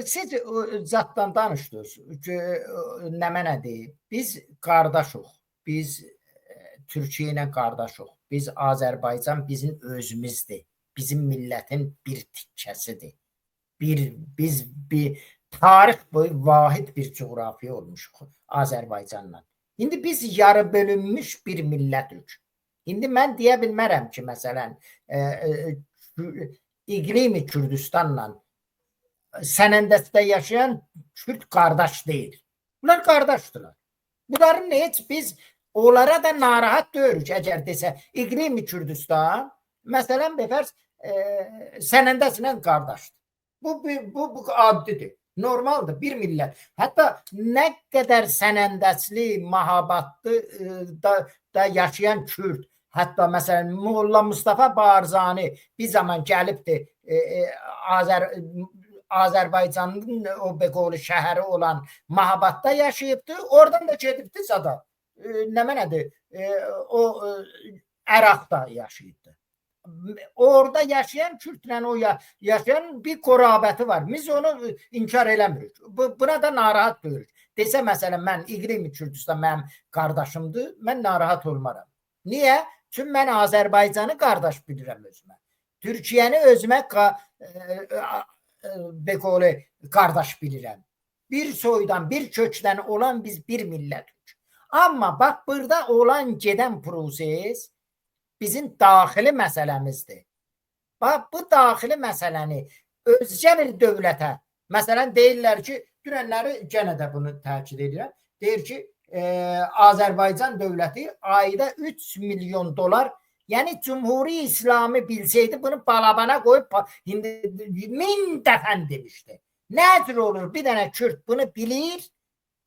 Siz zatdan danışdınız ki, nə mənədir? Biz qardaşıq. Biz Türkiyə ilə qardaşıq. Biz Azərbaycan bizim özümüzdür. Bizim millətin bir tikçəsidir. Biz bir tarix boyu vahid bir coğrafiya olmuşuq Azərbaycanla. İndi biz yarı bölünmüş bir millətük. İndi mən deyə bilmərəm ki, məsələn, İqlimi Kürdistanla Sənəndəsdə yaşayan Kürt qardaş deyil. Bunlar qardaşdırlar. Bunların heç biz onlara da narahat deyirik əgər desə İqlimi Kürdistan məsələn bəfərz Sənəndəslə qardaşdır. Bu addidir. Normaldır bir millət. Hətta nə qədər Sənəndəsli, Mahabatlı da yaşayan Kürd, hətta məsələn Molla Mustafa Barzani bir zaman gəlibdir Azərbaycanın o beqolu şəhəri olan Mahabatda yaşayıbdı. Oradan da gedibdi zada. Nə mənədir? O Əraqda yaşayıbdı. Orada yaşayan Kürtlə o yaşayan bir qorabəti var. Biz onu inkar eləmirik. Buna da narahat deyirik. Desə məsələn mən İqlimi Kürdistan mənim qardaşımdır, mən narahat olmaram. Niyə? Çünki mən Azərbaycanı qardaş bilirəm özümə. Türkiyəni özümə beqolu qardaş bilirəm. Bir soydan, bir kökdən olan biz bir millətik. Amma bax burada olan gedən proses bizim daxili məsələmizdir. Bax bu daxili məsələni özgə bir dövlətə, məsələn deyirlər ki, dünənləri yenə də bunu təkid edirəm. Deyir ki, Azərbaycan dövləti ayda 3 milyon dolar, yəni Cumhuri İslami bilsəydi bunu balabana qoyub 1000 dəfən demişdi. Nədir olur? Bir dənə Kürt bunu bilir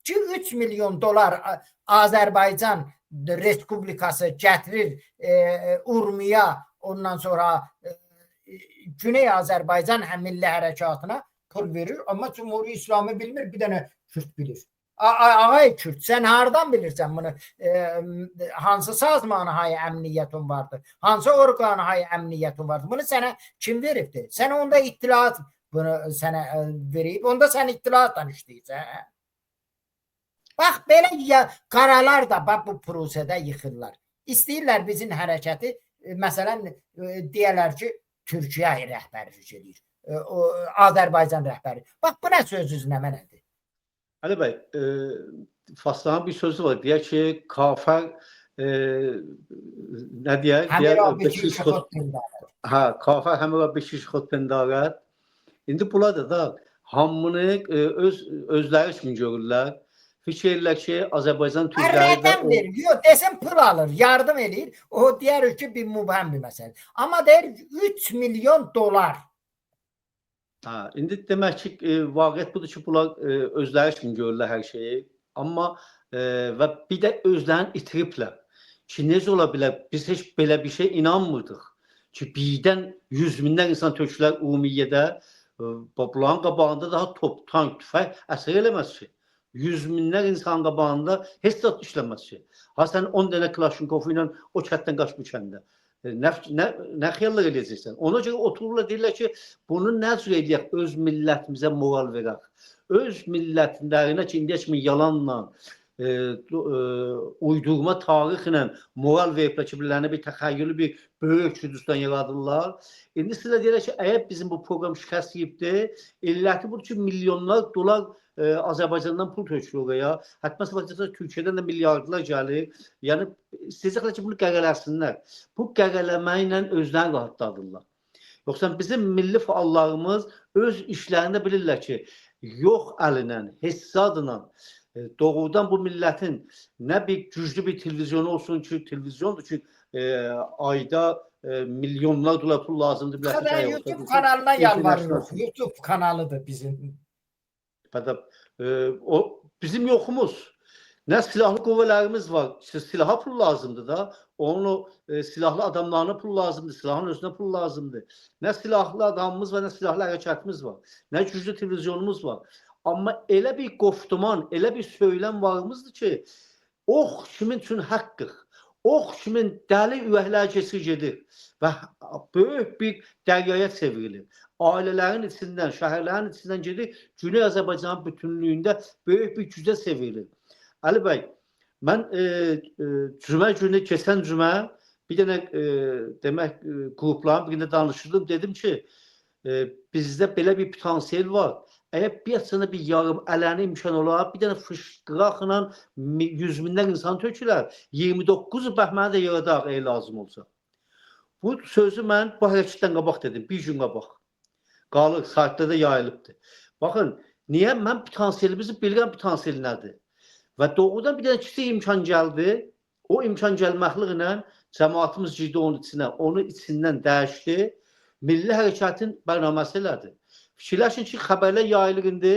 ki, 3 milyon dolar Azərbaycan Respublikası gətirir Urmiya, ondan sonra Güney Azərbaycan Milli Hərəkatına pul verir. Amma Cumhuri İslami bilmir, bir dənə Kürt bilir. Ağay Kürt, sən hardan bilirsən bunu? Hansı sazmanı hay əmniyyətin vardır? Hansı orqanı hay əmniyyətin vardır? Bunu sənə kim veribdir? Sən onda ittilat bunu sənə verib, onda sən ittilatla işləyirsən. Bax, belə qaralar da bu prosədə yıxırlar. İstəyirlər bizim hərəkəti, məsələn, deyərlər ki, Türkiyə rəhbərlik edir, Azərbaycan rəhbəri. Bax, bu nə sözünüz nə mənədir? Ali bəy, Faslanın bir sözü var, deyək ki, kafər, nə deyək? Kafər həmrə beşiş xod pindarət. İndi burada da hamını özləri kimi görürlər. Fikirlər ki, Azərbaycan Türkləri də... Rəqəm verir, yox, desin pul alır, yardım edir. O deyər ki, bir mübhəm bir məsələ. Amma deyir 3 milyon dolar. İndi demək ki, vaqiət budur ki, bunlar özləri kimi görürlər hər şeyi. Amma və bir də özlərini itiriblər. Ki, necə ola bilər? Biz heç belə bir şey inanmırdıq. Ki, birdən 100 minlər insan tökülər ümumiyyədə. Bunların qabağında daha top, tank, tüfək əsər eləməz ki. 100 minlər insan qabağında heç zat işləməz ki. Ha, sən 10 dənə Klashenkovu ilə o kətdən qaç bu kəndə. Nə xiyallar eləyəcəksən? Ona görə otururlar, deyirlər ki, bunu nəzr edək, öz millətimizə moral verək. Öz millətlərinə ki, indiyə kimi yalanla, uydurma tarixlə moral veriblər ki, birilərinə bir təxəyyülü bir böyük Kürdistan yaradırlar. İndi sizə deyirlər ki, əgər bizim bu proqram şikəst yiyibdir, illəti budur ki, milyonlar dolar Azərbaycandan pul tökülür oraya. Hətta məsələn Türkiyədən də milyardlar gəlir. Yəni istəyəcəklər ki, bunu qərələsinlər. Bu qərələməklə özlərini rahatladırlar. Yoxsa bizim milli fəallarımız öz işlərində bilirlər ki, yox əlinə, hessadla doğrudan bu millətin nə bir güclü bir televizyonu olsun ki, televizyondur ki, ayda milyonlar dolar pul lazımdır. YouTube kanalına yalvarırıq. YouTube kanalıdır bizim. Bizim yoxumuz. Nə silahlı qüvvələrimiz var. Silaha pul lazımdır da. Onun silahlı adamlarına pul lazımdır. Silahın özünə pul lazımdır. Nə silahlı adamımız var, nə silahlı hərəkətimiz var. Nə güclü televizyonumuz var. Amma elə bir qoftuman, elə bir söyləm varımızdır ki, ox kimin üçün haqqıq. ox kimin dəli ürəklər keçir gedir və böyük bir dəryaya çevrilir. Ailələrin içindən, şəhərlərin içindən gedir, Güney Azərbaycanın bütünlüyündə böyük bir gücə çevrilir. Ali bəy, mən cümə günü, keçən cümə bir dənə demək qrupların birində danışırdım. Dedim ki, bizdə belə bir potansiyel var. Əgər bir sənə bir yarım ələni imkan olar, bir dənə fışqıraqla 100 minlər insan tökülər. 29 bəhməni də yaradaq eğer lazım olsa. Bu sözü mən bu hərəkətdən qabaq dedim, bir gün qabaq. Qalır, saytda da yayılıbdır. Baxın, niyə? Mən potansiyelimizi bilirəm, potansiyel nədir? Və doğrudan bir dənə kiçik imkan gəldi. O imkan gəlməklə cəmaatımız girdi onun içinə, onu içindən dəyişdi. Milli hərəkətin bərnaməsi elədi. Fikirləşin ki, xəbərlər yayılır indi,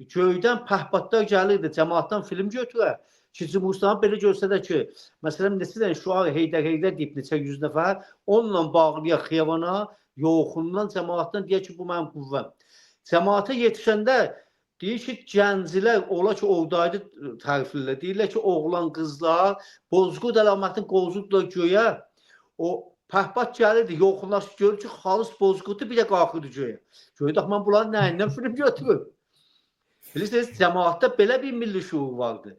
göydən pəhbatlar gəlirdi, cəmaatdan film götürər. Ki, Cumhurbaşqanı belə göstərər ki, məsələn, neçə dənə şüar Heydər deyib, neçə 100 nəfər, onunla bağlıya xiyavana, yoxundan, cəmaatdan deyək ki, bu mənim qüvvəm. Cəmaata yetişəndə deyir ki, gənclər, ola ki, oradaydı təriflilər, deyirlər ki, oğlan, qızlar, bozqurd əlamətini qozurdular göyə, o pəhbat gəlirdi, yoxunlaşıb görür ki, xalış bozqurdu bir də qalxırdı göyə. Göydə mən bunların nəyindən film götürür? Bilirsiniz, cəmaatda belə bir milli şuur vardı.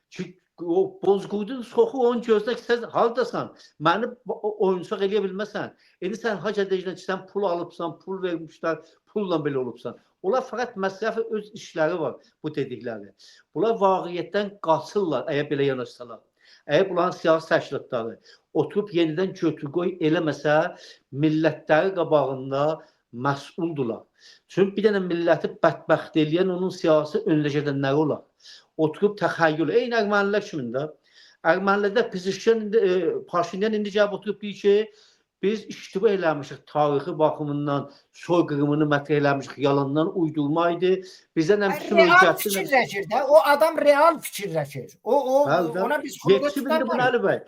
Ki, o bozqurdun soxu onun gözünə ki, sən haradasan, məni oyuncaq eləyə bilməsən. İndi sən hac edəcəksən ki, sən pul alıbsan, pul vermişlər, pulla belə olubsan. Onlar fəqət məsrəfi öz işləri var, bu dedikləri. Bunlar vaqiyyətdən qaçırlar, əgər belə yanaşsalar. Əgər bunların siyasi təşkilatları oturub yenidən götür-qoy eləməsə, millətləri qabağında məsuldurlar. Çünki bir dənə milləti bədbəxt eləyən onun siyasi önünə gedənləri olar. Oturub təxəyyül, eyni ermənilər kimində. Ermənilərdə Paşinyan indi gəlib oturub deyir ki, biz iştiba eləmişik tarixi baxımından, soyqırımını mətrə eləmişik, yalandan uydurmaydı. Bizdən həm real fikirləşir də, o adam real fikirləşir. Ona biz xurda tutmamalıyıq. Bəy.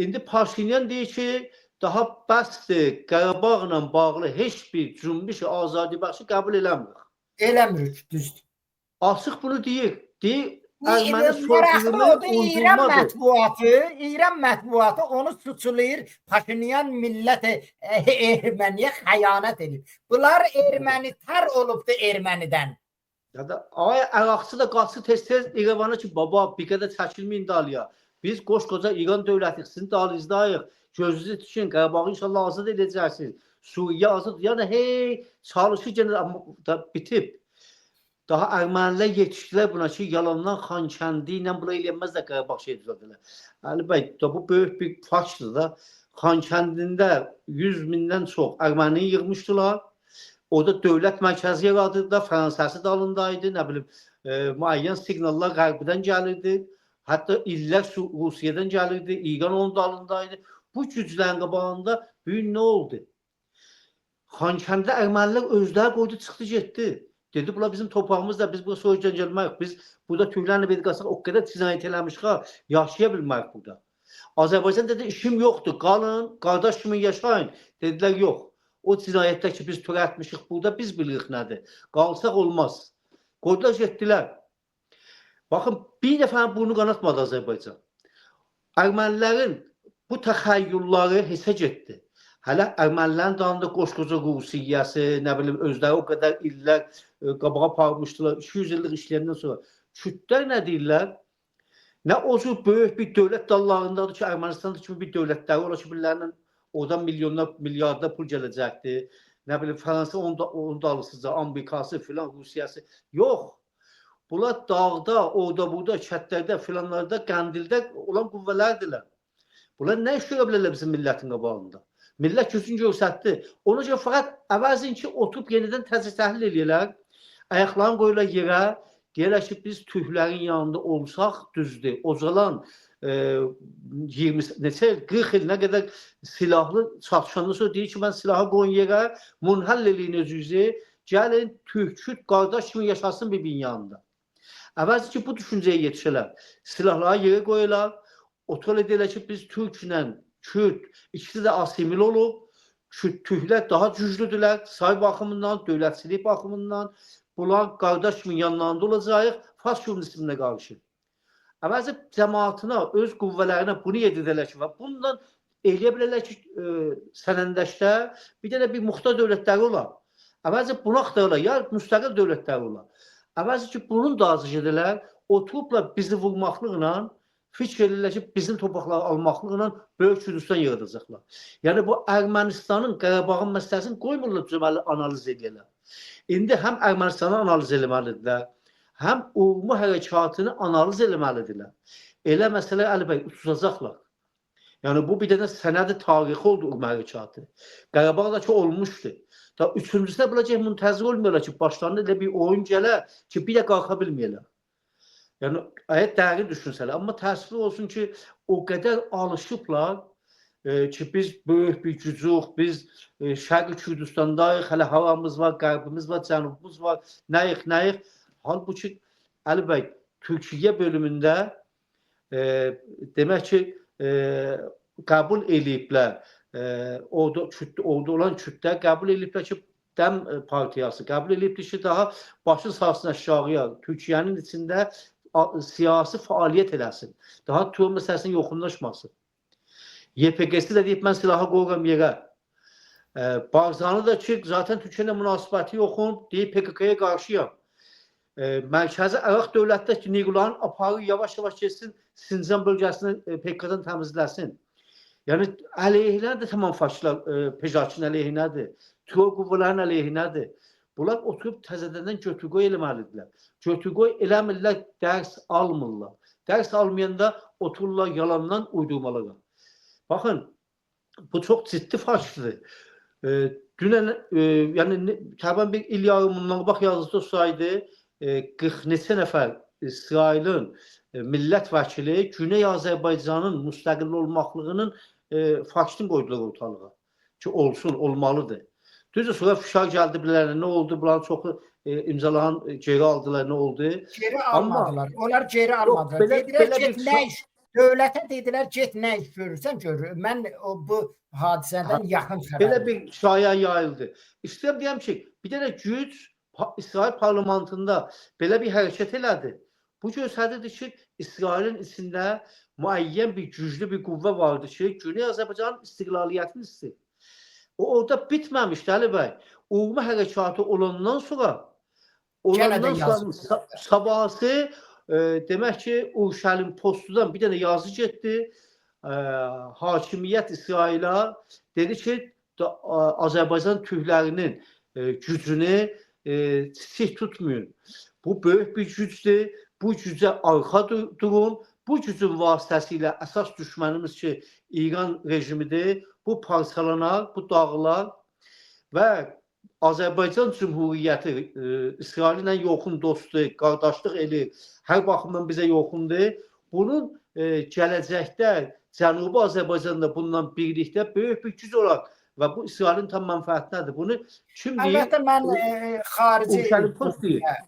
İndi Paşinyan deyir ki, daha bəsdir, Qarabağla bağlı heç bir cümbüş azadi bəxşi qəbul eləmirik. Eləmirik, düzdür. Açıq bunu deyir. Deyir, Erməni soyqırımı uydurmadır. İran mətbuatı onu suçlayır. Paşinyan millət Erməniyə xəyanət edib. Bunlar ermənitər olubdu Ermənidən. Ya da ay Əraqçı da qaçır tez-tez İrəvana ki, baba bir qədər çəkilməyin dalıya. Biz qoşqoca İran dövləti sizin dalınızdayıq. Gözünüzü tutun, Qarabağı inşallah azad edəcəksiniz. Suriye azad. Yəni hey çalışır gene bitib. Daha ermənilər yetişdilər buna ki, yalandan Xankəndi ilə buna eləyənməzlər Qarabağ şey düzəldilər. Ali bəy, bu böyük bir faktdır da. Xankəndində 100 mindən çox erməni yığmışdılar. Orada dövlət mərkəzi yaradırdı, Fransası dalındaydı, nə bilim, müəyyən siqnallar Qərbidən gəlirdi. Hətta illər Rusiyadan gəlirdi, İran onun dalındaydı. Bu güclərin qabağında büyük nə oldu? Xankəndə ermənilər özləri qoydu, çıxdı, getdi. Dedi, bunlar bizim torpağımızda, biz burada soyucan gəlməyik. Biz burada tüylərlə bedqasaq o qədər cinayət eləmişik ha, yaşaya bilməyik burada. Azərbaycan dedi, işim yoxdur, qalın, qardaş kimi yaşayın. Dedilər, yox. O cinayətdə ki, biz törətmişik burada, biz bilirik nədir. Qalsaq olmaz. Qoydular, getdilər. Baxın, bir dəfə bunu qanatmadı Azərbaycan. Ermənilərin bu təxəyyülləri hesə getdi. Hələ ermənilərin dalında qoşqoca Rusiyyəsi, nə bilim, özləri o qədər illər qabağa aparmışdılar, 200 illik işləyəndən sonra. Kürdlər nə deyirlər? Nə o cür böyük bir dövlət dallarındadır ki, Ermənistanda kimi bir dövlətləri ola ki, birlərlə oradan milyonlar, milyarda pul gələcəkdir. Nə bilim, Fransa onu da alırsınca, Amerikası filan, Rusiyası. Yox. Bunlar dağda, orada, burada, kətlərdə, filanlarda, qəndildə olan qüvvələrdirlər. Bunlar nə iş görə bilərlər bizim millətin qabağında? Millət gücünü göstərdi. Ona görə fəqət əvəzin ki, oturub yenidən təzə təhlil eləyirlər. Ayaqlarını qoyurlar yerə. Deyirlər ki, biz türklərin yanında olsaq düzdür. Ocalan 20 neçə 40 il nə qədər silahlı çatışandan sonra deyir ki, mən silahı qoyun yerə, munhəll eləyin özünüzü, gəlin türk qardaş kimi yaşasın bir-birinin yanında. Əvəzin ki, bu düşüncəyə yetişirlər. Silahları yerə qoyurlar. Otururlar deyirlər ki, biz türklə Kürt ikisi də asimil olub. Türklər daha güclüdürlər. Say baxımından, dövlətçilik baxımından. Bunlar qardaş kimi yanlarında olacaq. Fars kommunizminə qarşı. əvəzi cəmaatına, öz qüvvələrinə bunu yedirdirlər ki, və bundan eləyə bilərlər ki, sənəndəşdə bir dənə bir muxtar dövlətləri olar. Əvəzi bunu axtarırlar, ya müstəqil dövlətləri olar. Əvəzi ki, bunun da azı gedilər, oturublar bizi vurmaqlıqla, fikir edirlər ki, bizim torpaqları almaqlıqla Böyük Gürcüstan yaradacaqlar. Yəni, bu Ermənistanın, Qarabağın məsələsini qoymurlar cüməli analiz edirlər. İndi həm Ermənistanı analiz eləməlidirlər, həm Urmu hərəkatını analiz eləməlidirlər. Elə məsələ Əli bəy uçacaqlar. Yəni, bu bir dənə sənədi tarixi oldu Urmu hərəkatı. Qarabağdakı olmuşdu. Da üçüncüsünə biləcək müntəzir olmuyorlar ki, başlarında elə bir oyun gələr ki, bir də qalxa bilməyələr. Yəni, dərin düşünsələr. Amma təəssüf olsun ki, o qədər alışıblar ki, biz böyük bir gücük, biz Şərqi Kürdistandayıq, hələ havamız var, qərbimiz var, cənubumuz var, nəyik. Halbuki, Əli bəy, Türkiyə bölümündə demək ki, qəbul eləyiblər, orada olan kütlə qəbul ediblər ki, Dəm partiyası qəbul edibdir ki, daha başı sahasına aşağıya, Türkiyənin içində siyasi fəaliyyət eləsin. Daha Tuğ məsələsinin yoxunlaşmasın. YPG-si də deyib, mən silahı qoyuram yerə. Barzanı da ki, zaten Türkiyə ilə münasibəti yoxun, deyib PKK-ya qarşıyam. Mərkəzi Əraq dövlətdə ki, Niquların aparı yavaş-yavaş geçsin, Sincan bölgəsini PKK-dan təmizləsin. Yəni, əleyhinə də tamam faşistlər PJK-ın əleyhinədir. Terror qüvvələrin əleyhinədir. Bunlar oturub təzədəndən götür-qoy eləməlidirlər. Götür-qoy eləmirlər, dərs almırlar. Dərs almayanda otururlar yalandan uydurmalılar. Baxın, bu çox ciddi faşistdir. Dünən, yəni, təbən bir il yarımından bax yazısı olsaydı, 40 neçə nəfər İsrailin millət vəkili Güney Azərbaycanın müstəqil olmaqlığının faktini qoydular ortalığa. Ki, olsun, olmalıdır. Düzdür, sonra fişar gəldi bilərlər, nə oldu? Bunların çoxu imzalan geri aldılar, nə oldu? Geri almadılar. Onlar geri almadılar. Dedilər, get nə iş? Dövlətə dedilər, get nə iş görürsən görür. Mən bu hadisədən yaxın xəbərim. Belə bir şayə yayıldı. İstəyəm deyəm ki, bir dənə güc İsrail parlamentində belə bir hərəkət elədi. Bu göstərirdi ki, İsrailin içində müəyyən bir güclü bir qüvvə vardı ki, Güney Azərbaycanın istiqlaliyyətini istəyir. O orada bitməmişdi Əli bəy. Urmu hərəkatı olandan sonra sabahı demək ki, Urşəlim Postudan bir dənə yazı getdi. Hakimiyyət İsrailə dedi ki, Azərbaycan türklərinin gücünü çiçək tutmayın. Bu böyük bir gücdür. Bu gücə arxa durun. Bu gücün vasitəsilə əsas düşmənimiz ki, İran rejimidir. Bu parçalanar, bu dağılar və Azərbaycan Cümhuriyyəti İsraillə yoxun dostdur, qardaşlıq edir, hər baxımdan bizə yoxundur. Bunun gələcəkdə Cənubi Azərbaycanda bundan birlikdə böyük bir güc olar və bu İsrailin tam mənfəətinədir. Bunu kim deyir? Əlbəttə, mən xarici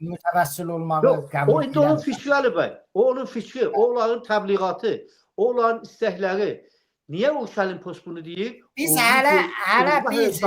mütəvəssil olmağı qəbul edirəm. O indi onun fikri Əli bəy. O onun fikri, o onların təbliğatı, o onların istəkləri. Niyə Urşəlim Post bunu deyir? Biz hələ biz